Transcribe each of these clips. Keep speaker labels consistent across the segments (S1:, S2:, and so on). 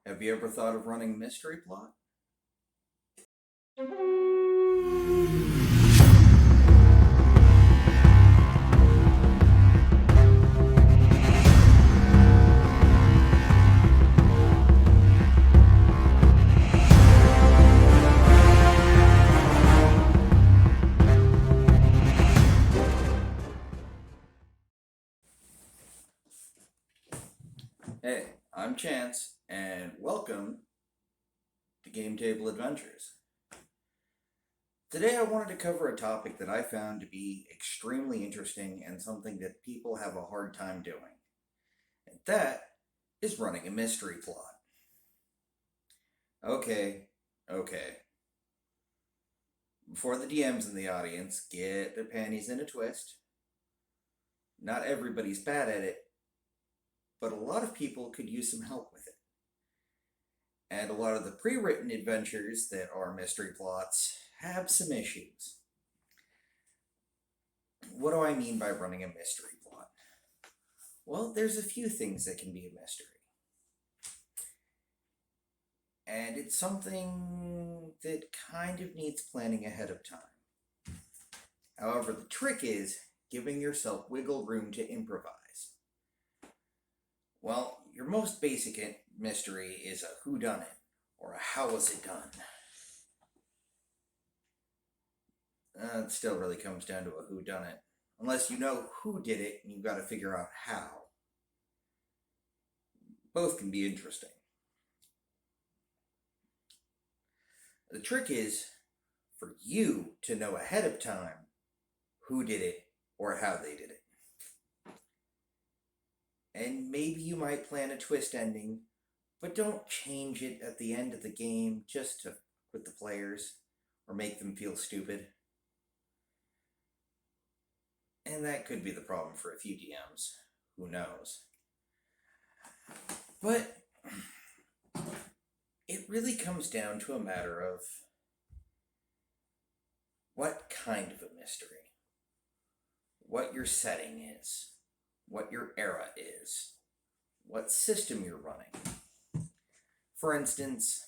S1: Have you ever thought of running a mystery plot? Hey, I'm Chance, and welcome to Game Table Adventures. Today I wanted to cover a topic that I found to be extremely interesting and something that people have a hard time doing. And that is running a mystery plot. Okay. Before the DMs in the audience get their panties in a twist, not everybody's bad at it, but a lot of people could use some help with it. And a lot of the pre-written adventures that are mystery plots have some issues. What do I mean by running a mystery plot? Well, there's a few things that can be a mystery. And it's something that kind of needs planning ahead of time. However, the trick is giving yourself wiggle room to improvise. Well, your most basic mystery is a whodunit, or a how was it done. It still really comes down to a whodunit. Unless you know who did it and you've got to figure out how. Both can be interesting. The trick is for you to know ahead of time who did it or how they did it. And maybe you might plan a twist ending, but don't change it at the end of the game just to with the players or make them feel stupid. And that could be the problem for a few DMs. Who knows? But it really comes down to a matter of what kind of a mystery, what your setting is, what your era is, what system you're running. For instance,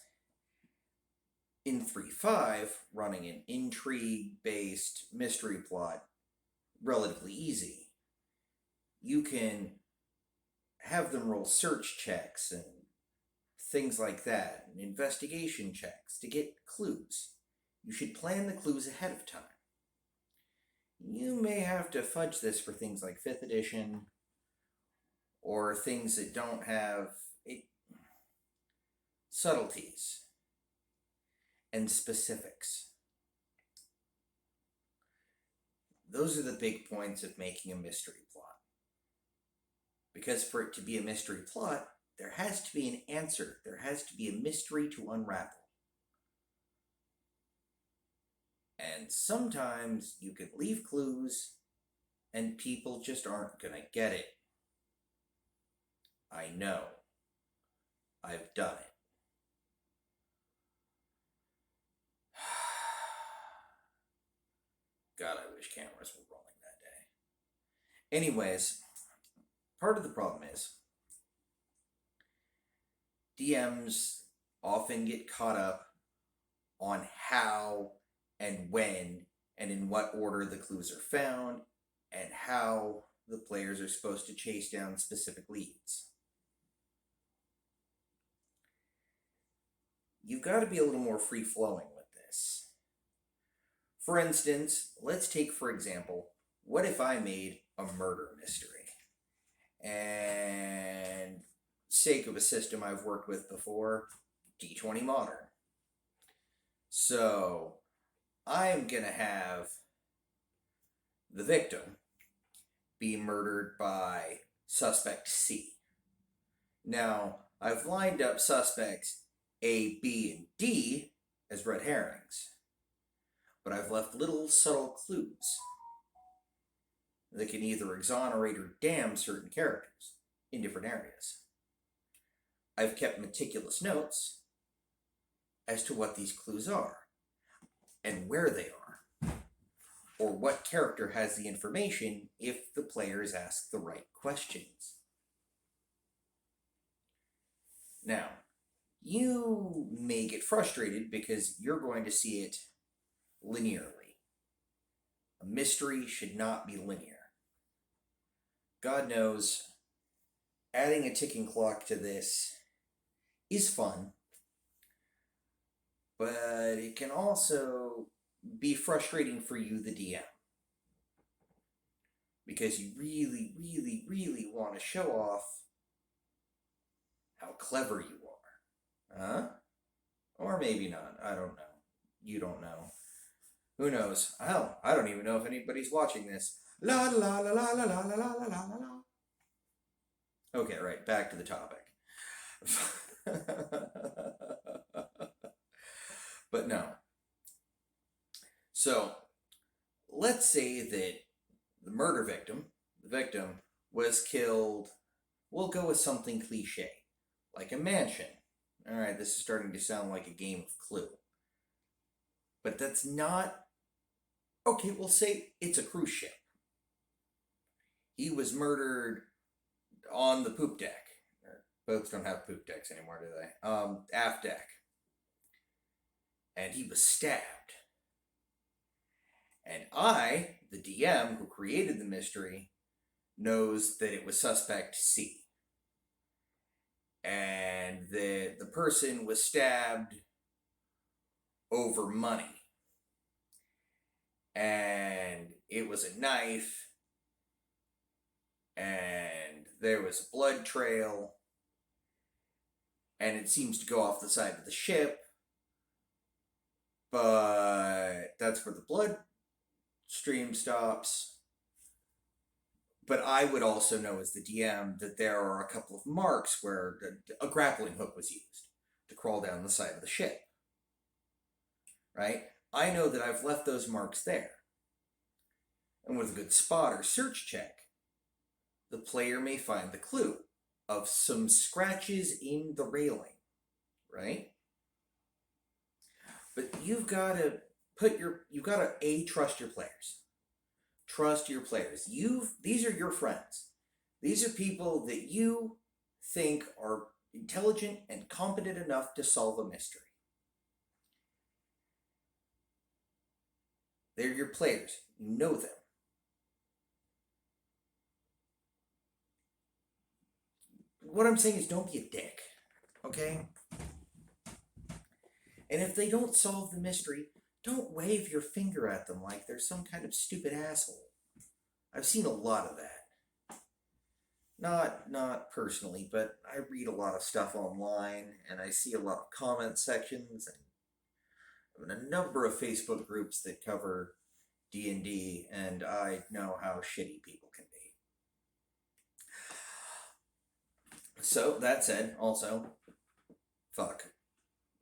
S1: in 3.5, running an intrigue-based mystery plot, relatively easy. You can have them roll search checks and things like that, and investigation checks to get clues. You should plan the clues ahead of time. You may have to fudge this for things like 5th edition or things that don't have subtleties and specifics. Those are the big points of making a mystery plot. Because for it to be a mystery plot, there has to be an answer. There has to be a mystery to unravel. And sometimes you can leave clues and people just aren't going to get it. I know. I've done it. God, I wish cameras were rolling that day. Anyways, part of the problem is DMs often get caught up on how and when and in what order the clues are found and how the players are supposed to chase down specific leads. You've got to be a little more free-flowing with this. For instance, let's take, for example, what if I made a murder mystery? And sake of a system I've worked with before, D20 Modern. So I'm going to have the victim be murdered by suspect C. Now, I've lined up suspects A, B, and D as red herrings, but I've left little subtle clues that can either exonerate or damn certain characters in different areas. I've kept meticulous notes as to what these clues are and where they are, or what character has the information if the players ask the right questions. Now, you may get frustrated because you're going to see it linearly. A mystery should not be linear. God knows, adding a ticking clock to this is fun, but it can also be frustrating for you, the DM, because you really, really, really want to show off how clever you are. Huh? Or maybe not. I don't know. You don't know. Who knows? Hell, I don't even know if anybody's watching this. La la la la la la la la la la la. Okay, right, back to the topic. But no. So, let's say that the murder victim, was killed. We'll go with something cliche, like a mansion. Alright, this is starting to sound like a game of Clue. But that's not. Okay, we'll say it's a cruise ship. He was murdered on the poop deck. Boats don't have poop decks anymore, do they? Aft deck. And he was stabbed. And I, the DM who created the mystery, knows that it was suspect C. And that the person was stabbed over money. And it was a knife. And there was a blood trail. And it seems to go off the side of the ship. But that's where the blood stream stops. But I would also know as the DM that there are a couple of marks where a grappling hook was used to crawl down the side of the ship. Right? I know that I've left those marks there. And with a good spot or search check, the player may find the clue of some scratches in the railing. Right? But you've got to trust your players. Trust your players. These are your friends. These are people that you think are intelligent and competent enough to solve a mystery. They're your players. You know them. What I'm saying is don't be a dick. Okay? And if they don't solve the mystery, don't wave your finger at them like they're some kind of stupid asshole. I've seen a lot of that. Not personally, but I read a lot of stuff online, and I see a lot of comment sections, and a number of Facebook groups that cover D&D, and I know how shitty people can be. So, that said, also, fuck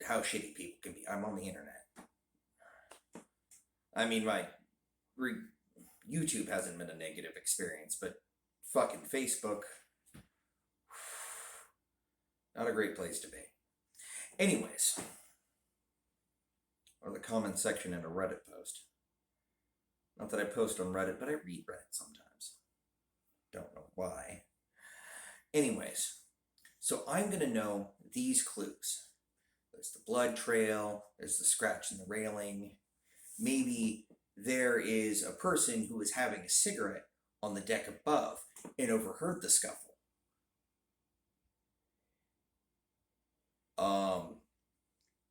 S1: how shitty people can be. I'm on the internet. I mean, YouTube hasn't been a negative experience, but fucking Facebook, not a great place to be. Anyways, or the comment section in a Reddit post. Not that I post on Reddit, but I read Reddit sometimes. Don't know why. Anyways, so I'm going to know these clues. There's the blood trail, there's the scratch in the railing. Maybe there is a person who was having a cigarette on the deck above and overheard the scuffle.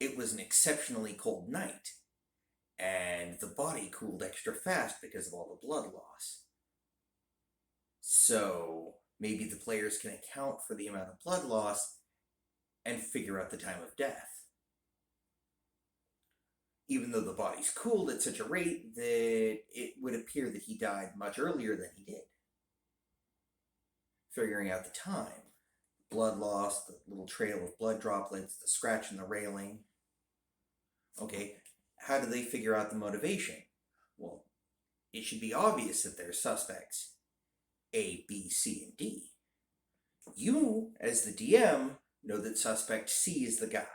S1: It was an exceptionally cold night, and the body cooled extra fast because of all the blood loss. So maybe the players can account for the amount of blood loss and figure out the time of death. Even though the body's cooled at such a rate that it would appear that he died much earlier than he did. Figuring out the time. Blood loss, the little trail of blood droplets, the scratch in the railing. Okay, how do they figure out the motivation? Well, it should be obvious that they're suspects A, B, C, and D. You, as the DM, know that suspect C is the guy.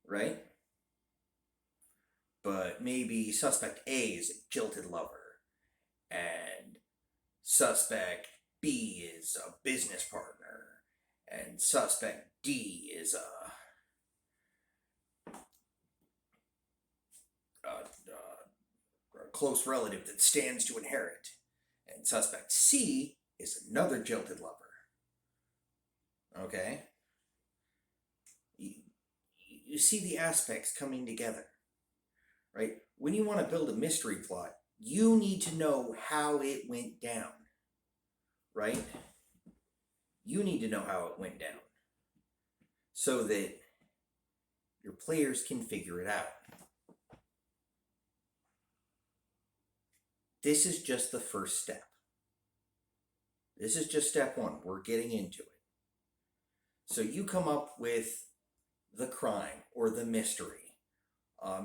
S1: Right? But maybe suspect A is a jilted lover, and suspect B is a business partner, and suspect D is a close relative that stands to inherit, and suspect C is another jilted lover. Okay? You see the aspects coming together, right? When you want to build a mystery plot, you need to know how it went down, right? You need to know how it went down so that your players can figure it out. This is just the first step. This is just step one. We're getting into it. So you come up with the crime or the mystery.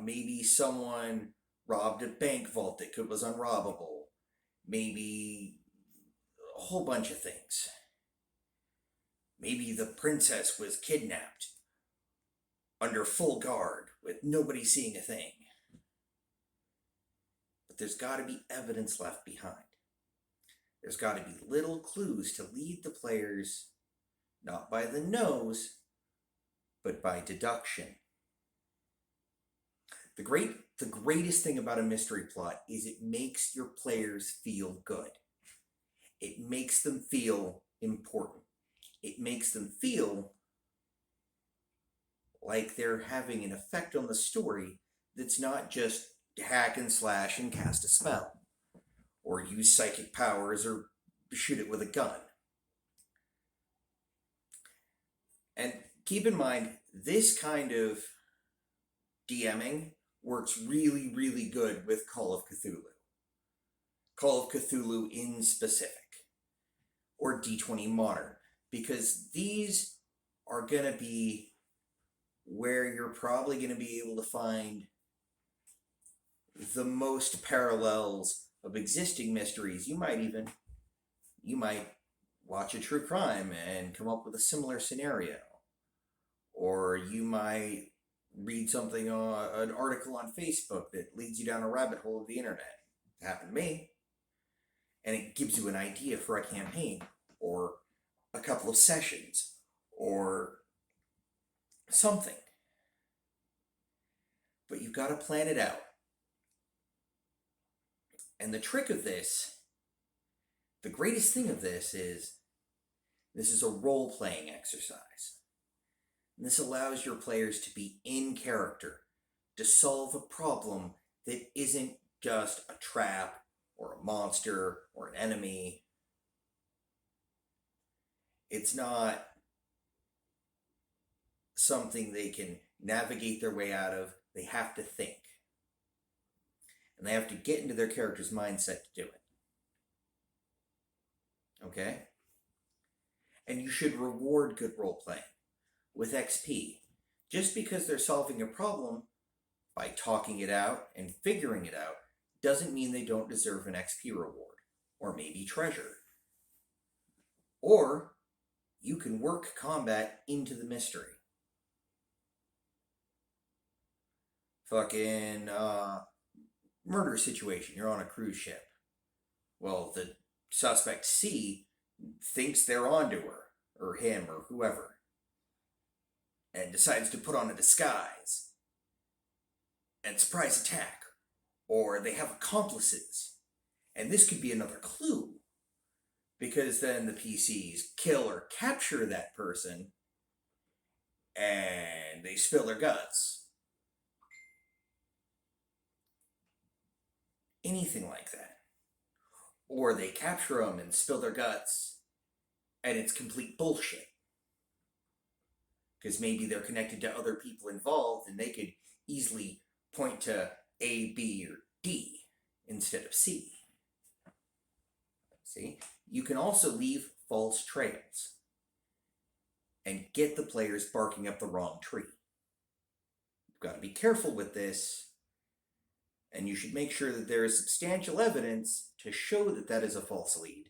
S1: Maybe someone robbed a bank vault that was unrobbable. Maybe a whole bunch of things. Maybe the princess was kidnapped under full guard with nobody seeing a thing. But there's got to be evidence left behind. There's got to be little clues to lead the players, not by the nose, but by deduction. The greatest thing about a mystery plot is it makes your players feel good. It makes them feel important. It makes them feel like they're having an effect on the story that's not just hack and slash and cast a spell, or use psychic powers, or shoot it with a gun. And keep in mind, this kind of DMing works really, really good with Call of Cthulhu. Call of Cthulhu in specific, or D20 Modern, because these are going to be where you're probably going to be able to find the most parallels of existing mysteries. You might watch a true crime and come up with a similar scenario, or you might read something an article on Facebook that leads you down a rabbit hole of the internet. It happened to me. And it gives you an idea for a campaign, or a couple of sessions, or something. But you've got to plan it out. And the trick of this, the greatest thing of this is a role-playing exercise. And this allows your players to be in character, to solve a problem that isn't just a trap or a monster or an enemy. It's not something they can navigate their way out of. They have to think. And they have to get into their character's mindset to do it. Okay? And you should reward good role-playing with XP. Just because they're solving a problem by talking it out and figuring it out doesn't mean they don't deserve an XP reward, or maybe treasure. Or you can work combat into the mystery. Fucking murder situation. You're on a cruise ship. Well, the suspect C thinks they're onto her, or him, or whoever, and decides to put on a disguise and surprise attack. Or they have accomplices. And this could be another clue, because then the PCs kill or capture that person and they spill their guts. Anything like that. Or they capture them and spill their guts and it's complete bullshit. Because maybe they're connected to other people involved and they could easily point to A, B, or D instead of C. See? You can also leave false trails and get the players barking up the wrong tree. You've got to be careful with this, and you should make sure that there is substantial evidence to show that that is a false lead.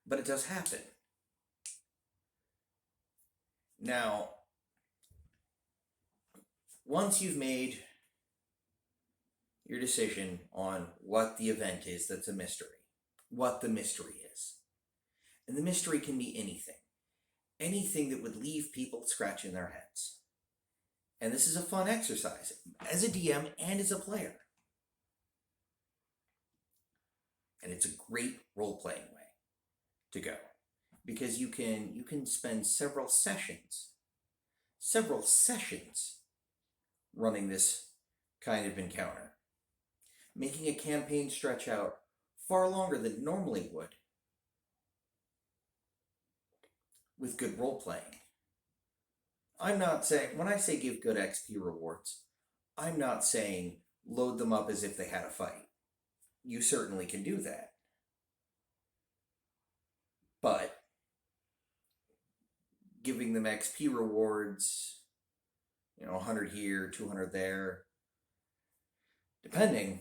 S1: But it does happen. Now, once you've made your decision on what the event is that's a mystery, what the mystery is, And the mystery can be anything. Anything that would leave people scratching their heads. And this is a fun exercise as a DM and as a player. And it's a great role-playing way to go, because you can spend several sessions running this kind of encounter, making a campaign stretch out far longer than it normally would with good role-playing. I'm not saying, when I say give good XP rewards, I'm not saying load them up as if they had a fight. You certainly can do that. But giving them XP rewards, 100 here, 200 there, depending,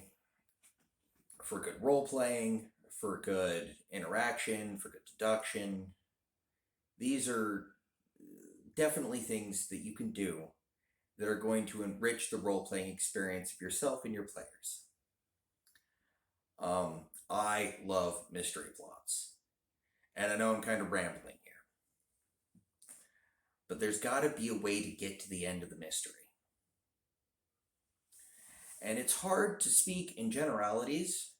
S1: for good role-playing, for good interaction, for good deduction, these are definitely things that you can do that are going to enrich the role-playing experience of yourself and your players. I love mystery plots. And I know I'm kind of rambling here. But there's got to be a way to get to the end of the mystery. And it's hard to speak in generalities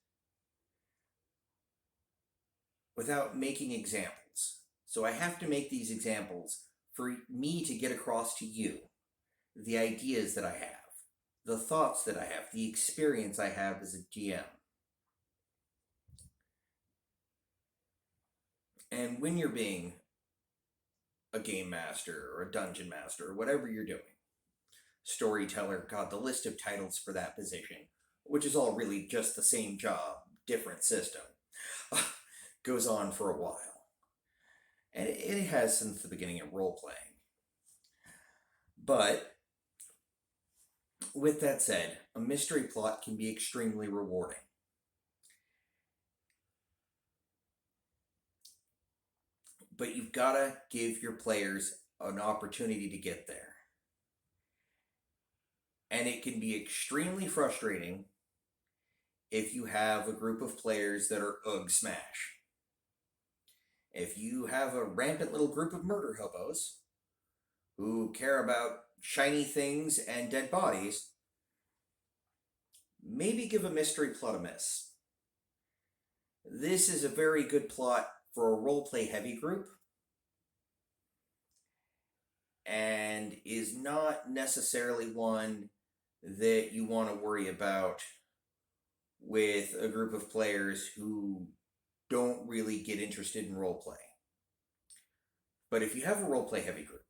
S1: without making examples. So I have to make these examples for me to get across to you the ideas that I have, the thoughts that I have, the experience I have as a GM. And when you're being a game master or a dungeon master or whatever you're doing, storyteller, God, the list of titles for that position, which is all really just the same job, different system, goes on for a while. And it has since the beginning of role-playing. But with that said, a mystery plot can be extremely rewarding. But you've got to give your players an opportunity to get there. And it can be extremely frustrating if you have a group of players that are smash. If you have a rampant little group of murder hobos who care about shiny things and dead bodies, maybe give a mystery plot a miss. This is a very good plot for a roleplay heavy group, and is not necessarily one that you want to worry about with a group of players who don't really get interested in roleplay. But if you have a roleplay heavy group,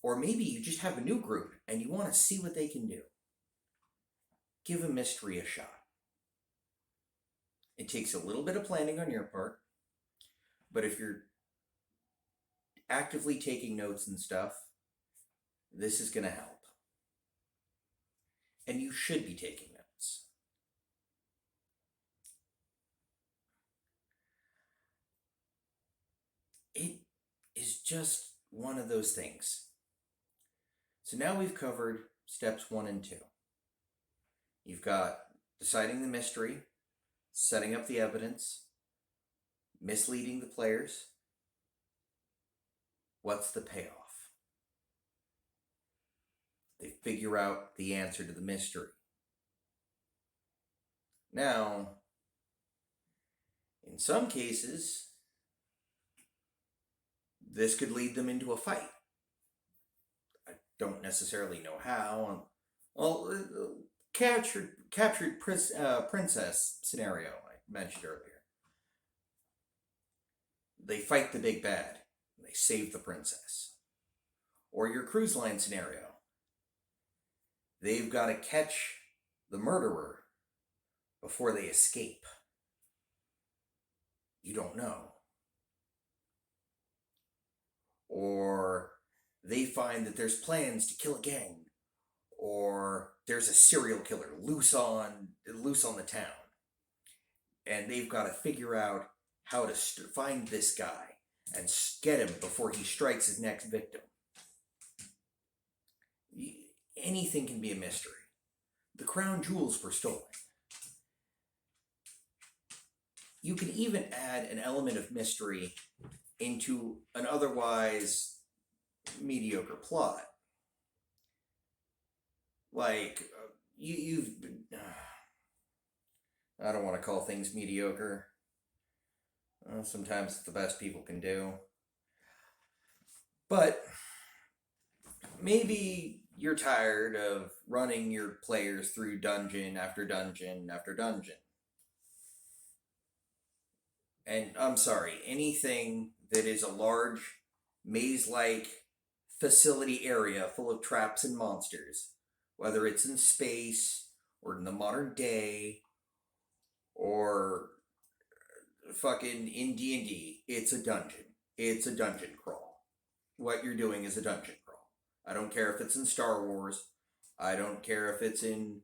S1: or maybe you just have a new group and you want to see what they can do, give a mystery a shot. It takes a little bit of planning on your part, but if you're actively taking notes and stuff, this is going to help. And you should be taking notes. It is just one of those things. So now we've covered steps 1 and 2. You've got deciding the mystery, setting up the evidence, misleading the players. What's the payoff? They figure out the answer to the mystery. Now, in some cases, this could lead them into a fight. I don't necessarily know how. Well, captured princess scenario I mentioned earlier. They fight the big bad. They save the princess. Or your cruise line scenario. They've got to catch the murderer before they escape. You don't know. Or they find that there's plans to kill a gang. Or there's a serial killer loose on the town. And they've got to figure out how to find this guy and get him before he strikes his next victim. Anything can be a mystery. The crown jewels were stolen. You can even add an element of mystery into an otherwise mediocre plot. Like, you've. I don't want to call things mediocre. Sometimes it's the best people can do. But maybe you're tired of running your players through dungeon after dungeon after dungeon. And I'm sorry, anything that is a large maze-like facility area full of traps and monsters, whether it's in space or in the modern day or fucking in D&D, it's a dungeon. It's a dungeon crawl. What you're doing is a dungeon crawl. I don't care if it's in Star Wars. I don't care if it's in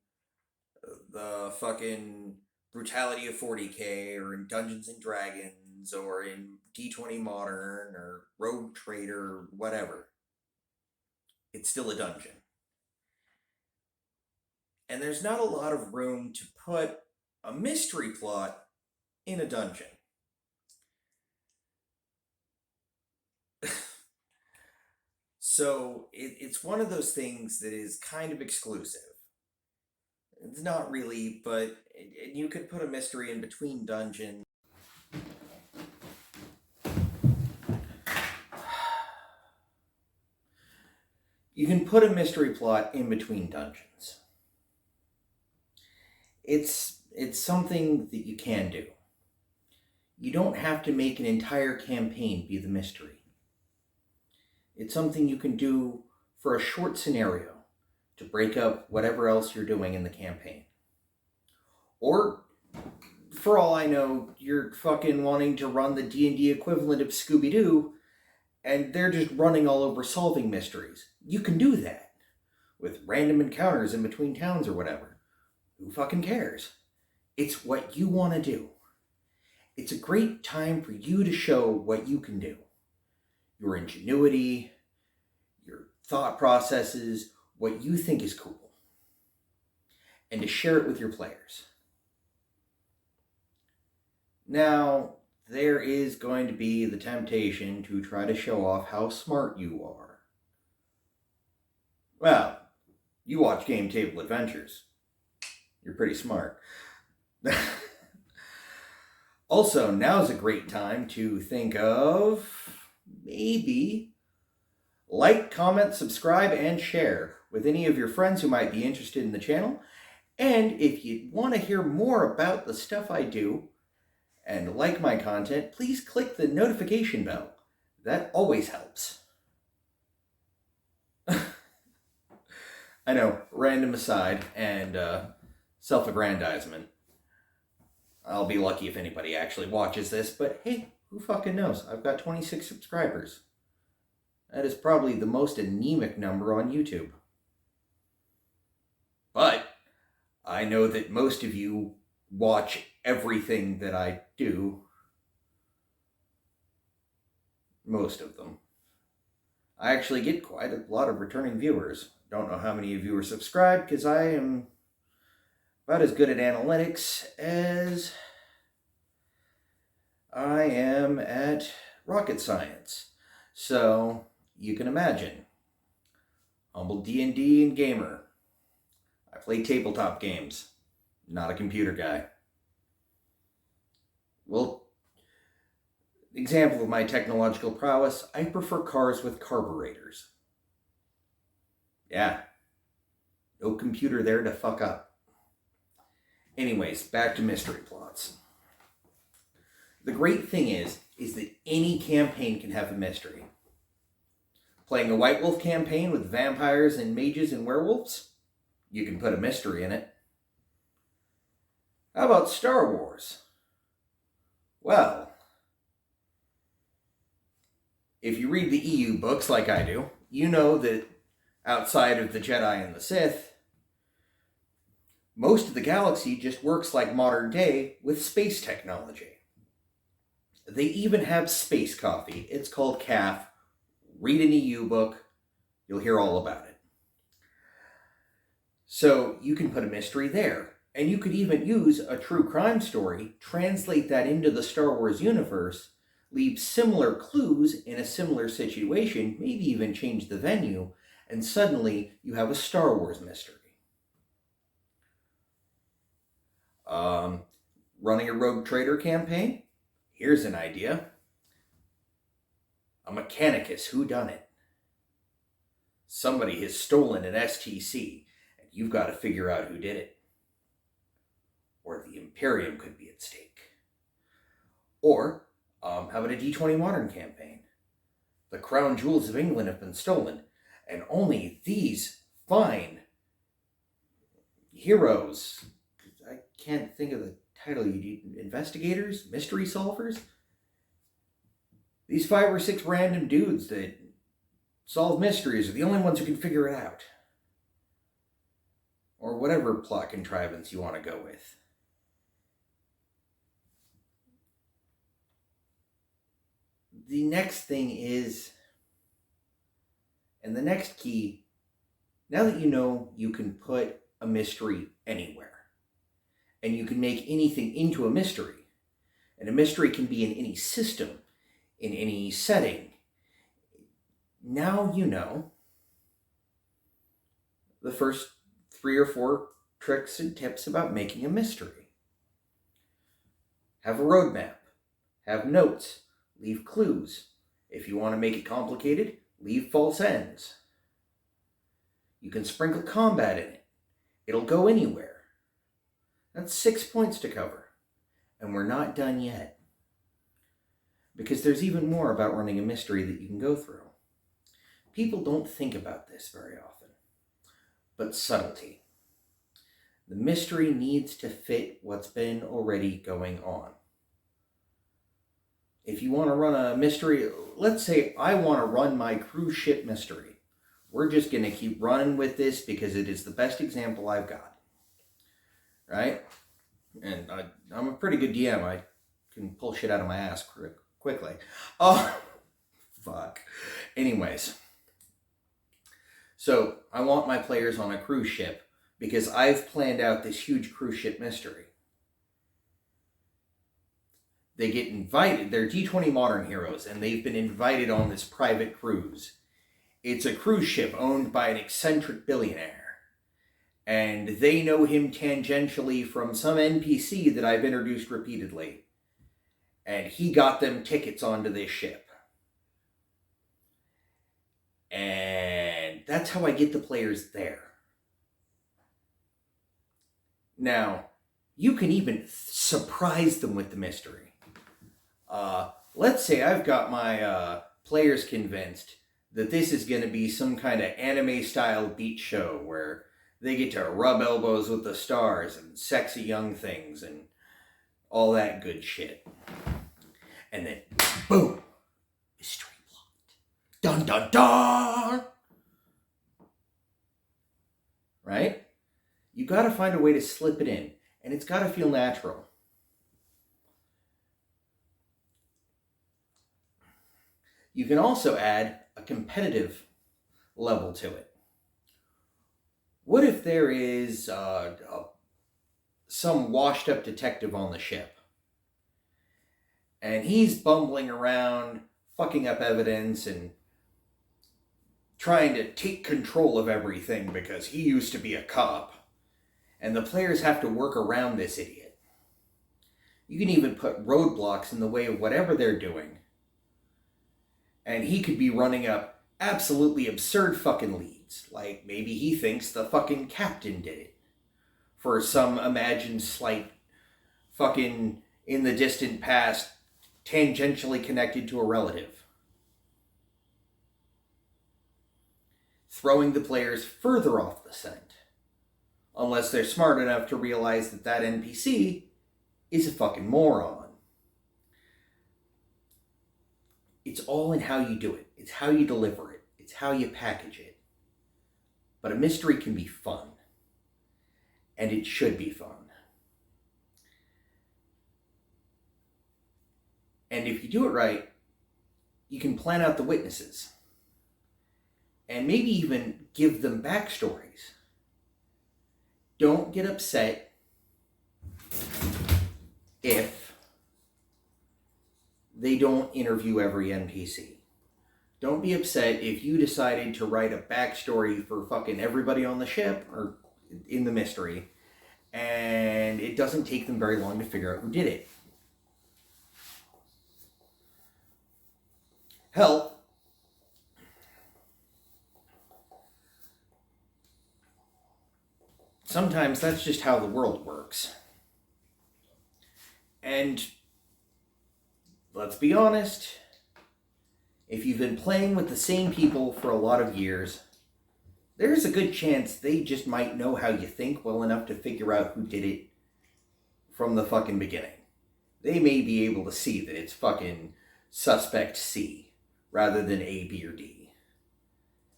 S1: the fucking Brutality of 40K or in Dungeons and Dragons or in D20 Modern or Rogue Trader or whatever. It's still a dungeon. And there's not a lot of room to put a mystery plot in a dungeon. So it's one of those things that is kind of exclusive. It's not really, but you could put a mystery in between dungeons. You can put a mystery plot in between dungeons. It's something that you can do. You don't have to make an entire campaign be the mystery. It's something you can do for a short scenario to break up whatever else you're doing in the campaign. Or, for all I know, you're fucking wanting to run the D&D equivalent of Scooby-Doo, and they're just running all over solving mysteries. You can do that, with random encounters in between towns or whatever. Who fucking cares? It's what you want to do. It's a great time for you to show what you can do. Your ingenuity, your thought processes, what you think is cool, and to share it with your players. Now, there is going to be the temptation to try to show off how smart you are. Well, you watch Game Table Adventures. You're pretty smart. Also, now's a great time to think of maybe like, comment, subscribe, and share with any of your friends who might be interested in the channel. And if you want to hear more about the stuff I do and like my content, please click the notification bell. That always helps. I know, random aside and self-aggrandizement. I'll be lucky if anybody actually watches this, but hey, who fucking knows? I've got 26 subscribers. That is probably the most anemic number on YouTube. But I know that most of you watch everything that I do. Most of them. I actually get quite a lot of returning viewers. Don't know how many of you are subscribed, because I am about as good at analytics as I am at rocket science. So you can imagine. Humble D&D and gamer. I play tabletop games. Not a computer guy. Well, example of my technological prowess, I prefer cars with carburetors. Yeah. No computer there to fuck up. Anyways, back to mystery plots. The great thing is that any campaign can have a mystery. Playing a White Wolf campaign with vampires and mages and werewolves? You can put a mystery in it. How about Star Wars? Well, if you read the EU books like I do, you know that outside of the Jedi and the Sith, most of the galaxy just works like modern day with space technology. They even have space coffee. It's called CAF. Read an EU book. You'll hear all about it. So you can put a mystery there. And you could even use a true crime story, translate that into the Star Wars universe, leave similar clues in a similar situation, maybe even change the venue, and suddenly you have a Star Wars mystery. Running a Rogue Trader campaign? Here's an idea. A Mechanicus whodunit. Somebody has stolen an STC, and you've got to figure out who did it. Or the Imperium could be at stake. Or, how about a D20 Modern campaign? The crown jewels of England have been stolen, and only these fine heroes, I can't think of the title you need, investigators? Mystery solvers? These 5 or 6 random dudes that solve mysteries are the only ones who can figure it out. Or whatever plot contrivance you want to go with. The next thing is, and the next key, now that you know you can put a mystery anywhere, and you can make anything into a mystery, and a mystery can be in any system, in any setting, now you know the first 3 or 4 tricks and tips about making a mystery. Have a roadmap, have notes, leave clues. If you want to make it complicated, leave false ends. You can sprinkle combat in it. It'll go anywhere. That's 6 points to cover. And we're not done yet. Because there's even more about running a mystery that you can go through. People don't think about this very often. But subtlety. The mystery needs to fit what's been already going on. If you want to run a mystery, let's say I want to run my cruise ship mystery. We're just going to keep running with this because it is the best example I've got. Right? And I'm a pretty good DM. I can pull shit out of my ass quickly. Oh, fuck. Anyways. So, I want my players on a cruise ship because I've planned out this huge cruise ship mystery. They get invited, they're D20 Modern heroes, and they've been invited on this private cruise. It's a cruise ship owned by an eccentric billionaire. And they know him tangentially from some NPC that I've introduced repeatedly. And he got them tickets onto this ship. And that's how I get the players there. Now, you can even surprise them with the mystery. Let's say I've got my players convinced that this is going to be some kind of anime-style beach show where they get to rub elbows with the stars and sexy young things and all that good shit. And then, boom! Mystery plot. Dun dun dun! Right? You got to find a way to slip it in, and it's got to feel natural. You can also add a competitive level to it. What if there is some washed up detective on the ship? And he's bumbling around, fucking up evidence, and trying to take control of everything because he used to be a cop. And the players have to work around this idiot. You can even put roadblocks in the way of whatever they're doing. And he could be running up absolutely absurd fucking leads. Like, maybe he thinks the fucking captain did it. For some imagined slight fucking in the distant past, tangentially connected to a relative. Throwing the players further off the scent. Unless they're smart enough to realize that that NPC is a fucking moron. It's all in how you do it. It's how you deliver it. It's how you package it. But a mystery can be fun. And it should be fun. And if you do it right, you can plan out the witnesses. And maybe even give them backstories. Don't get upset if they don't interview every NPC. Don't be upset if you decided to write a backstory for fucking everybody on the ship or in the mystery, and it doesn't take them very long to figure out who did it. Hell, sometimes that's just how the world works. And let's be honest, if you've been playing with the same people for a lot of years, there's a good chance they just might know how you think well enough to figure out who did it from the fucking beginning. They may be able to see that it's fucking suspect C rather than A, B, or D.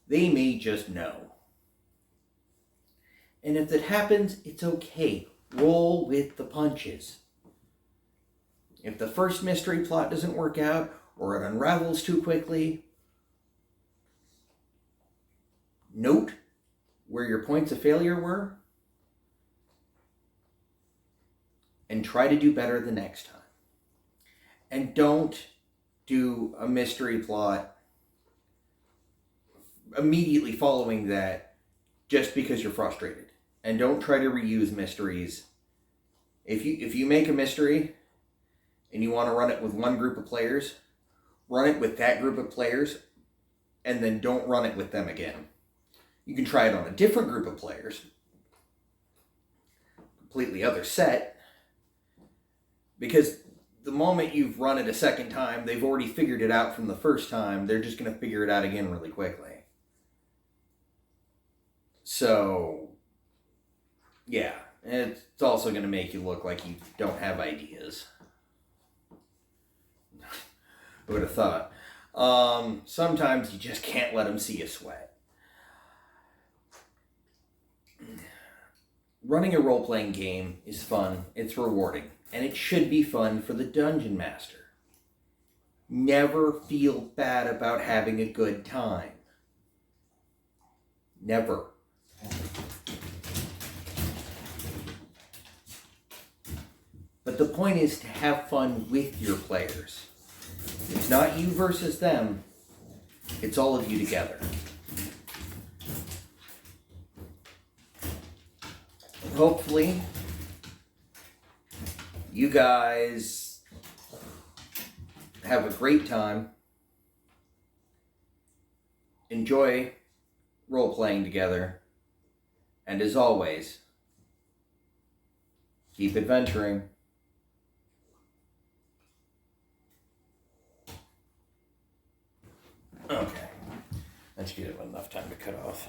S1: They may just know. And if that happens, it's okay. Roll with the punches. If the first mystery plot doesn't work out, or it unravels too quickly, note where your points of failure were, and try to do better the next time. And don't do a mystery plot immediately following that just because you're frustrated. And don't try to reuse mysteries. If you make a mystery and you want to run it with one group of players, run it with that group of players, and then don't run it with them again. You can try it on a different group of players, completely other set, because the moment you've run it a second time, they've already figured it out from the first time. They're just going to figure it out again really quickly. So, yeah, it's also going to make you look like you don't have ideas. I would have thought. Sometimes you just can't let them see you sweat. Running a role-playing game is fun, it's rewarding, and it should be fun for the dungeon master. Never feel bad about having a good time. Never. But the point is to have fun with your players. It's not you versus them, it's all of you together. Hopefully, you guys have a great time. Enjoy role-playing together. And as always, keep adventuring. Okay. Let's give it enough time to cut off.